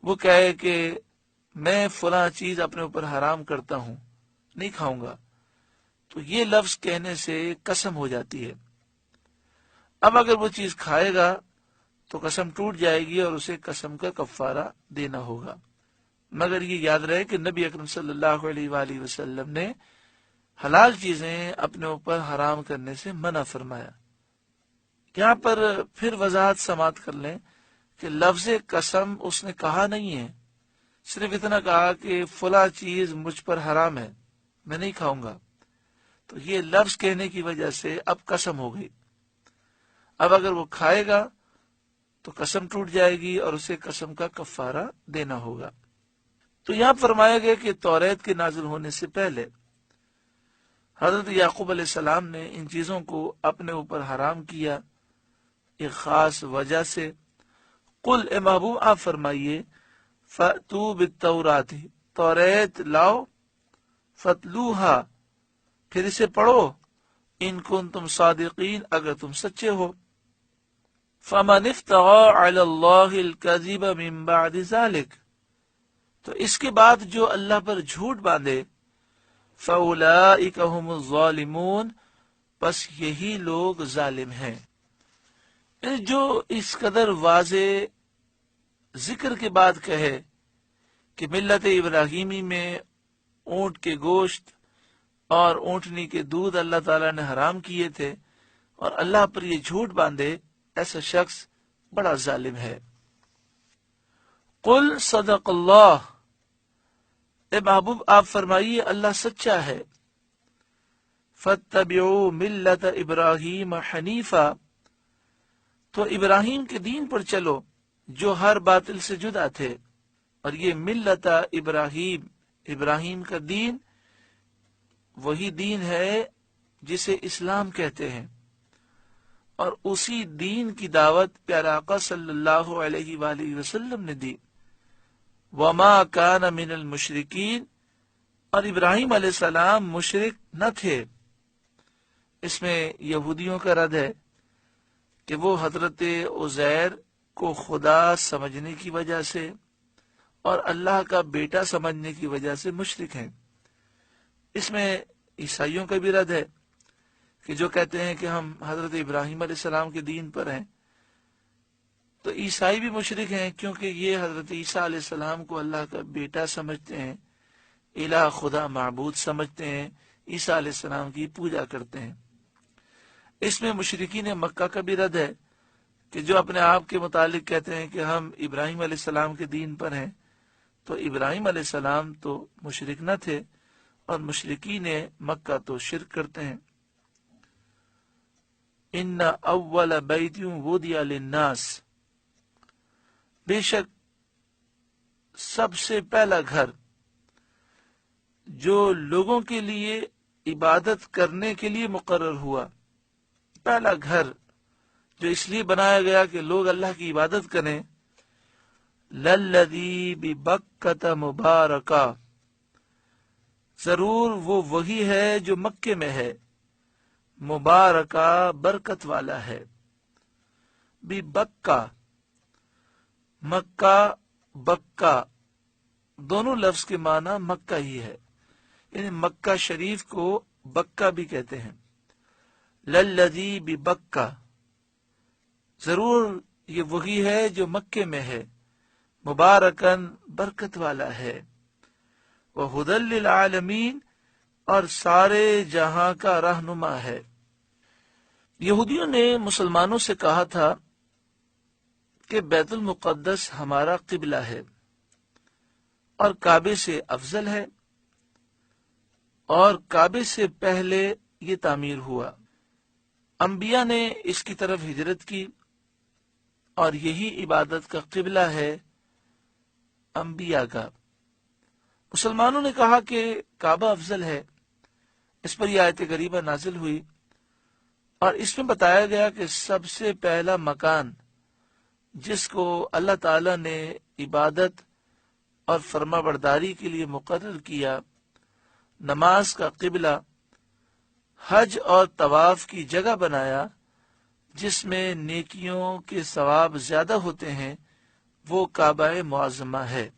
وہ کہے کہ میں فلاں چیز اپنے اوپر حرام کرتا ہوں، نہیں کھاؤں گا، تو یہ لفظ کہنے سے قسم ہو جاتی ہے۔ اب اگر وہ چیز کھائے گا تو قسم ٹوٹ جائے گی اور اسے قسم کا کفارہ دینا ہوگا۔ مگر یہ یاد رہے کہ نبی اکرم صلی اللہ علیہ وآلہ وسلم نے حلال چیزیں اپنے اوپر حرام کرنے سے منع فرمایا۔ یہاں پر پھر وضاحت سماعت کر لیں کہ لفظ قسم اس نے کہا نہیں ہے، صرف اتنا کہا کہ فلاں چیز مجھ پر حرام ہے، میں نہیں کھاؤں گا، تو یہ لفظ کہنے کی وجہ سے اب قسم ہو گئی۔ اب اگر وہ کھائے گا تو قسم ٹوٹ جائے گی اور اسے قسم کا کفارہ دینا ہوگا۔ تو یہاں فرمایا گیا کہ توریت کے نازل ہونے سے پہلے حضرت یعقوب علیہ السلام نے ان چیزوں کو اپنے اوپر حرام کیا ایک خاص وجہ سے۔ قل اے محبوب آپ فرمائیے فَأْتُوا بِالتَّوْرَاتِ، توریت لاؤ، فَتْلُوهَا، پھر اسے پڑھو، ان کنتم صادقین، اگر تم سچے ہو۔ فَمَنِ افْتَرَىٰ عَلَى اللَّهِ الْكَذِبَ مِن بَعْدِ ذَلِكَ، تو اس کے بعد جو اللہ پر جھوٹ باندھے، فَأُولَٰئِكَ هُمُ الظَّالِمُونَ، پس یہی لوگ ظالم ہیں۔ جو اس قدر واضح ذکر کے بعد کہے کہ ملت ابراہیمی میں اونٹ کے گوشت اور اونٹنی کے دودھ اللہ تعالیٰ نے حرام کیے تھے اور اللہ پر یہ جھوٹ باندھے، ایسا شخص بڑا ظالم ہے۔ قل صدق اللہ، اے محبوب آپ فرمائیے اللہ سچا ہے۔ فاتبعوا ملت ابراہیم حنیفا، تو ابراہیم کے دین پر چلو جو ہر باطل سے جدا تھے، اور یہ ملت ابراہیم، ابراہیم کا دین وہی دین ہے جسے اسلام کہتے ہیں، اور اسی دین کی دعوت پیارا آقا صلی اللہ علیہ وآلہ وسلم نے دی۔ وما کان من المشرکین، اور ابراہیم علیہ السلام مشرک نہ تھے۔ اس میں یہودیوں کا رد ہے کہ وہ حضرت عزیر کو خدا سمجھنے کی وجہ سے اور اللہ کا بیٹا سمجھنے کی وجہ سے مشرک ہیں۔ اس میں عیسائیوں کا بھی رد ہے کہ جو کہتے ہیں کہ ہم حضرت ابراہیم علیہ السلام کے دین پر ہیں، تو عیسائی بھی مشرک ہیں کیونکہ یہ حضرت عیسیٰ علیہ السلام کو اللہ کا بیٹا سمجھتے ہیں، الہ خدا معبود سمجھتے ہیں، عیسیٰ علیہ السلام کی پوجا کرتے ہیں۔ اس میں مشرکین مکہ کا بھی رد ہے کہ جو اپنے آپ کے متعلق کہتے ہیں کہ ہم ابراہیم علیہ السلام کے دین پر ہیں، تو ابراہیم علیہ السلام تو مشرک نہ تھے اور مشرکین مکہ تو شرک کرتے ہیں۔ ان اول بیت وضع للناس، بے شک سب سے پہلا گھر جو لوگوں کے لیے عبادت کرنے کے لیے مقرر ہوا، پہلا گھر جو اس لیے بنایا گیا کہ لوگ اللہ کی عبادت کریں، للذی ببکۃ مبارکہ، ضرور وہ وہی ہے جو مکے میں ہے، مبارکہ برکت والا ہے۔ ببکہ، مکہ بکہ دونوں لفظ کے معنی مکہ ہی ہے، یعنی مکہ شریف کو بکہ بھی کہتے ہیں۔ للذی ببکہ، ضرور یہ وہی ہے جو مکے میں ہے، مبارکن برکت والا ہے، وہدی للعالمین، اور سارے جہاں کا رہنما ہے۔ یہودیوں نے مسلمانوں سے کہا تھا کہ بیت المقدس ہمارا قبلہ ہے اور کعبے سے افضل ہے، اور کعبے سے پہلے یہ تعمیر ہوا۔ انبیاء نے اس کی طرف ہجرت کی اور یہی عبادت کا قبلہ ہے انبیاء کا۔ مسلمانوں نے کہا کہ کعبہ افضل ہے، اس پر یہ آیت کریمہ نازل ہوئی اور اس میں بتایا گیا کہ سب سے پہلا مکان جس کو اللہ تعالی نے عبادت اور فرما برداری کے لیے مقرر کیا، نماز کا قبلہ، حج اور طواف کی جگہ بنایا جس میں نیکیوں کے ثواب زیادہ ہوتے ہیں، وہ کعبہ معظمہ ہے۔